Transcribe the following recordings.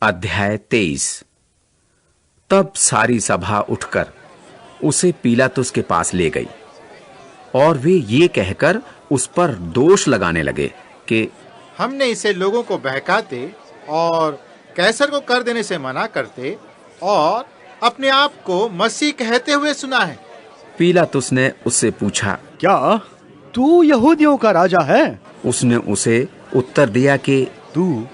अध्याय 23। तब सारी सभा उठकर उसे पीलातुस के पास ले गई और वे ये कहकर उस पर दोष लगाने लगे कि हमने इसे लोगों को बहकाते और कैसर को कर देने से मना करते और अपने आप को मसीह कहते हुए सुना है। पीलातुस ने उससे पूछा, क्या तू यहूदियों का राजा है? उसने उसे उत्तर दिया कि तू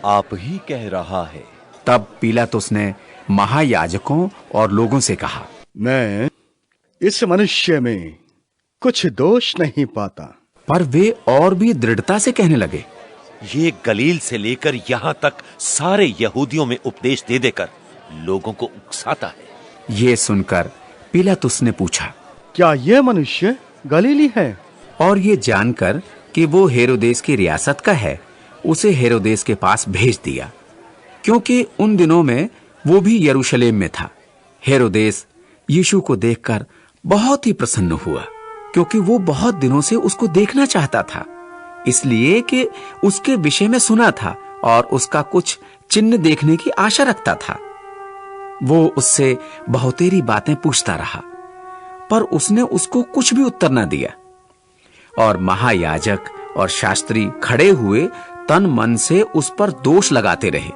आप ही कह रहा है। तब पीलातुस ने महायाजकों और लोगों से कहा, मैं इस मनुष्य में कुछ दोष नहीं पाता। पर वे और भी दृढ़ता से कहने लगे, ये गलील से लेकर यहाँ तक सारे यहूदियों में उपदेश दे देकर लोगों को उकसाता है। ये सुनकर पीलातुस ने पूछा, क्या यह मनुष्य गलीली है? और ये जानकर कि वो हेरोदेस की रियासत का है, उसे हेरोदेस के पास भेज दिया, क्योंकि उन दिनों में वो भी यरूशलेम में था। हेरोदेस यीशु को देखकर बहुत ही प्रसन्न हुआ, क्योंकि वो बहुत दिनों से उसको देखना चाहता था, इसलिए कि उसके विषय में सुना था और उसका कुछ चिन्ह देखने की आशा रखता था। वो उससे बहुतेरी बातें पूछता रहा, पर उसने उसको कुछ भी उत्तर न दिया। और महायाजक और शास्त्री खड़े हुए तन मन से उस पर दोष लगाते रहे।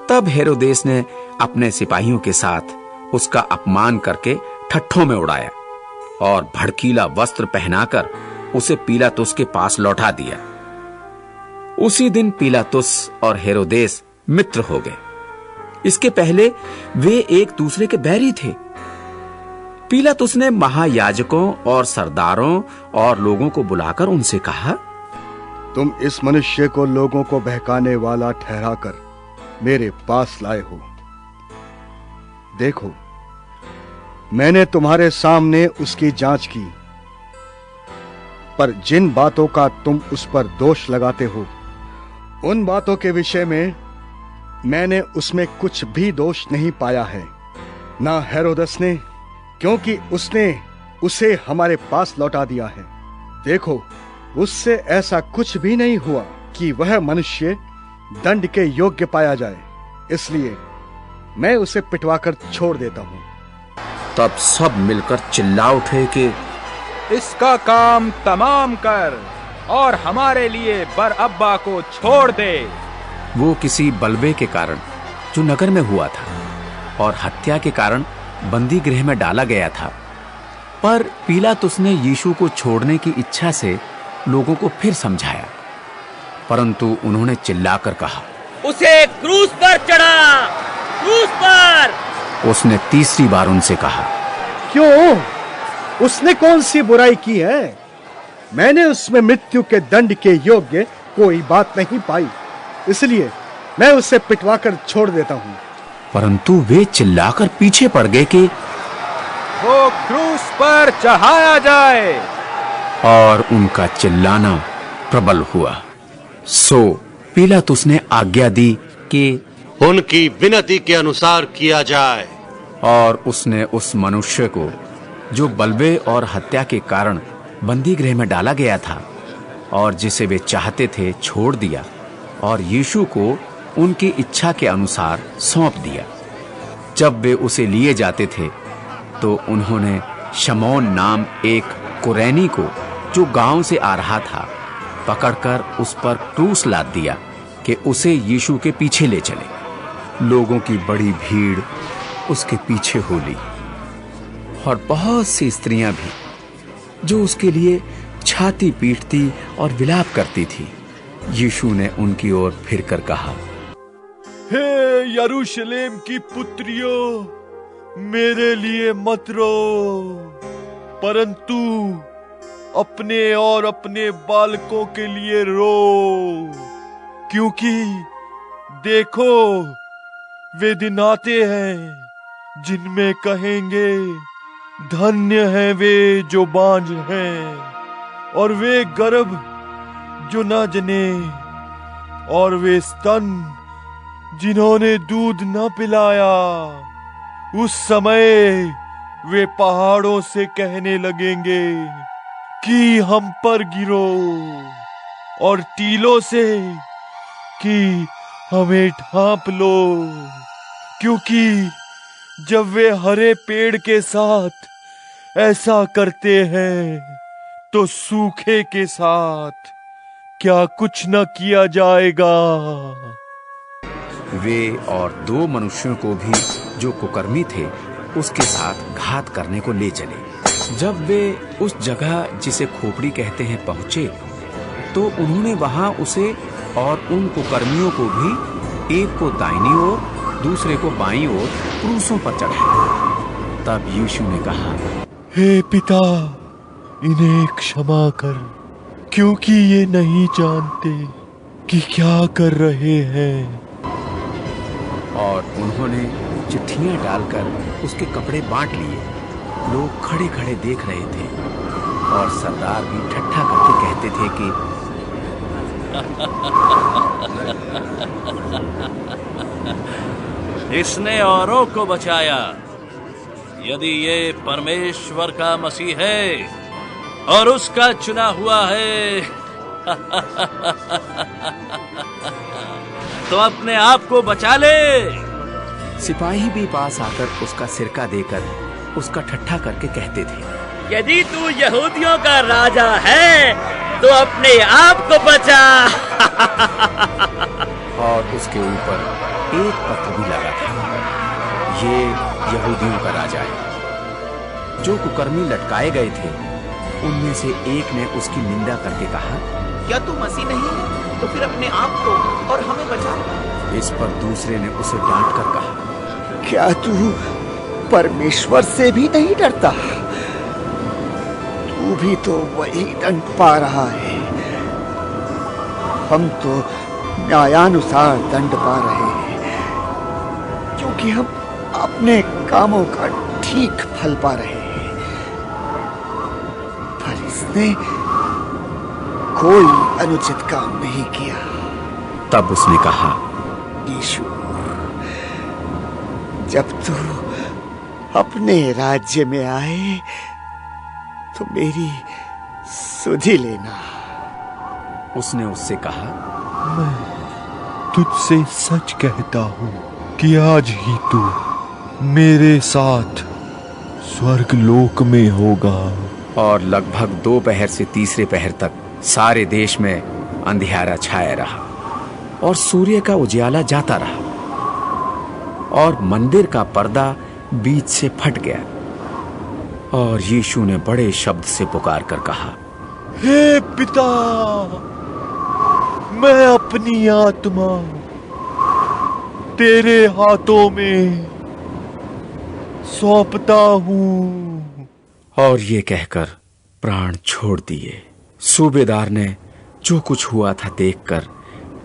तब हेरोदेस ने अपने सिपाहियों के साथ उसका अपमान करके ठट्ठों में उड़ाया और भड़कीला वस्त्र पहनाकर उसे पीलातुस के पास लौटा दिया। उसी दिन पीलातुस और हेरोदेस मित्र हो गए। इसके पहले वे एक दूसरे के बैरी थे। पीलातुस ने महायाजकों और सरदारों और लोगों को बुलाकर उनसे कहा, तुम इस मनुष्य को लोगों को बहकाने वाला ठहराकर मेरे पास लाए हो। देखो, मैंने तुम्हारे सामने उसकी जांच की, पर जिन बातों का तुम उस पर दोष लगाते हो, उन बातों के विषय में मैंने उसमें कुछ भी दोष नहीं पाया है। ना हेरोदस ने, क्योंकि उसने उसे हमारे पास लौटा दिया है। देखो, उससे ऐसा कुछ भी नहीं हुआ कि वह मनुष्य दंड के योग्य पाया जाए, इसलिए मैं उसे पिटवाकर छोड़ देता हूं। तब सब मिलकर चिल्ला उठे कि इसका काम तमाम कर और हमारे लिए बरअब्बा को छोड़ दे। वो किसी बलवे के कारण जो नगर में हुआ था और हत्या के कारण बंदी गृह में डाला गया था। पर पीलातुस ने यीशु को छोड़ने की इच्छा से लोगों को फिर समझाया, परंतु उन्होंने चिल्लाकर कहा, उसे क्रूस पर चढ़ा, क्रूस पर। उसने तीसरी बार उनसे कहा, क्यों? उसने कौन सी बुराई की है? मैंने उसमें मृत्यु के दंड के योग्य कोई बात नहीं पाई, इसलिए मैं उसे पिटवाकर छोड़ देता हूं। परंतु वे चिल्लाकर पीछे पड़ गए कि वो क्रूस पर चढ़ाया जाए। और उनका चिल्लाना प्रबल हुआ। सो पीलातुस ने आज्ञा दी कि उनकी विनती के अनुसार किया जाए। और उसने उस मनुष्य को जो बलवे और हत्या के कारण बंदी गृह में डाला गया था और जिसे वे चाहते थे, छोड़ दिया और यीशु को उनकी इच्छा के अनुसार सौंप दिया। जब वे उसे लिए जाते थे तो उन्होंने शमौन नाम एक कुरैनी को, जो गांव से आ रहा था, पकड़कर उस पर क्रूस लाद दिया कि उसे यीशु के पीछे ले चले। लोगों की बड़ी भीड़ उसके पीछे हो ली और बहुत सी स्त्रियां भी, जो उसके लिए छाती पीटती और विलाप करती थी। यीशु ने उनकी ओर फिरकर कहा, हे यरूशलेम की पुत्रियों, मेरे लिए मत रो, परंतु अपने और अपने बालकों के लिए रो, क्योंकि देखो, वे दिन आते हैं जिनमें कहेंगे, धन्य हैं वे जो बांझ हैं और वे गर्भ जो न जने और वे स्तन जिन्होंने दूध न पिलाया। उस समय वे पहाड़ों से कहने लगेंगे कि हम पर गिरो, और टीलों से कि हमें ढांप लो, क्योंकि जब वे हरे पेड़ के साथ ऐसा करते हैं तो सूखे के साथ क्या कुछ न किया जाएगा। वे और 2 मनुष्यों को भी जो कुकर्मी थे उसके साथ घात करने को ले चले। जब वे उस जगह जिसे खोपड़ी कहते हैं पहुंचे तो उन्होंने वहां उसे और उन कुकर्मियों को भी, एक को दाहिनी ओर दूसरे को बाईं ओर, क्रूसों पर चढ़ाया। तब यीशु ने कहा, हे पिता, इन्हें क्षमा कर, क्योंकि ये नहीं जानते कि क्या कर रहे हैं। और उन्होंने चिट्ठियां डालकर उसके कपड़े बांट लिए। लोग खड़े खड़े देख रहे थे और सरदार भी ठट्ठा करके कहते थे कि इसने औरों को बचाया। यदि ये परमेश्वर का मसीह है और उसका चुना हुआ है तो अपने आप को बचा ले। सिपाही भी पास आकर उसका सिरका देकर उसका ठट्ठा करके कहते थे, यदि तू यहूदियों का राजा है तो अपने आप को बचा। और उसके ऊपर एक पत्र भी लगा था, ये यहूदियों का राजा है। जो कुकर्मी लटकाए गए थे उनमें से एक ने उसकी निंदा करके कहा, क्या तू मसीह नहीं है तो फिर अपने आप को और हमें बचा। इस पर दूसरे ने उसे डांट कर कहा, क्या तू परमेश्वर से भी नहीं डरता? तू भी तो वही दंड पा रहा है। हम तो न्यायानुसार दंड पा रहे हैं, क्योंकि हम अपने कामों का ठीक फल पा रहे हैं। पर इसने कोई अनुचित काम नहीं किया। तब उसने कहा, यीशु, जब तू अपने राज्य में आए तो मेरी सुधि लेना। उसने उससे कहा, मैं तुझसे सच कहता हूँ कि आज ही तू मेरे साथ स्वर्ग लोक में होगा। और लगभग 2 पहर से तीसरे पहर तक सारे देश में अंधियारा छाया रहा और सूर्य का उजियाला जाता रहा और मंदिर का पर्दा बीच से फट गया। और यीशु ने बड़े शब्द से पुकार कर कहा, हे पिता, मैं अपनी आत्मा तेरे हाथों में सौंपता हूँ। और ये कहकर प्राण छोड़ दिए। सूबेदार ने जो कुछ हुआ था देखकर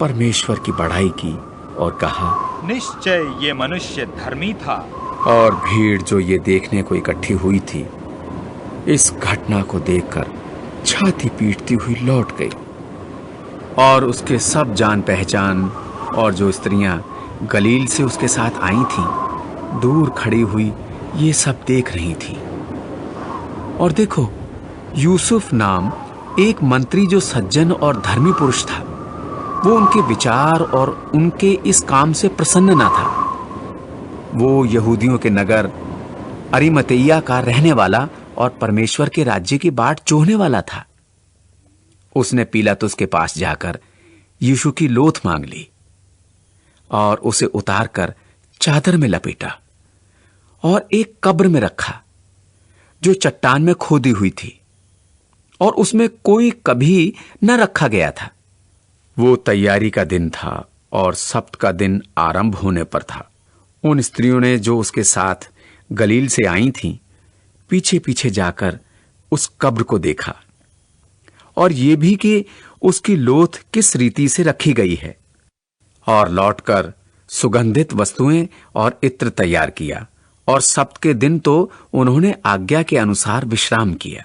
परमेश्वर की बड़ाई की और कहा, निश्चय ये मनुष्य धर्मी था। और भीड़ जो ये देखने को इकट्ठी हुई थी इस घटना को देखकर छाती पीटती हुई लौट गई। और उसके सब जान पहचान और जो स्त्रियां गलील से उसके साथ आई थीं, दूर खड़ी हुई ये सब देख रही थीं। और देखो, यूसुफ नाम एक मंत्री जो सज्जन और धर्मी पुरुष था, वो उनके विचार और उनके इस काम से प्रसन्न न था। वो यहूदियों के नगर अरिमतैया का रहने वाला और परमेश्वर के राज्य की बाट जोहने वाला था। उसने पिलातुस के पास जाकर यीशु की लोथ मांग ली और उसे उतारकर चादर में लपेटा और एक कब्र में रखा जो चट्टान में खोदी हुई थी और उसमें कोई कभी न रखा गया था। वो तैयारी का दिन था और सब्त का दिन आरंभ होने पर था। उन स्त्रियों ने जो उसके साथ गलील से आई थीं, पीछे पीछे जाकर उस कब्र को देखा और ये भी कि उसकी लोथ किस रीति से रखी गई है, और लौटकर सुगंधित वस्तुएं और इत्र तैयार किया और सब्त के दिन तो उन्होंने आज्ञा के अनुसार विश्राम किया।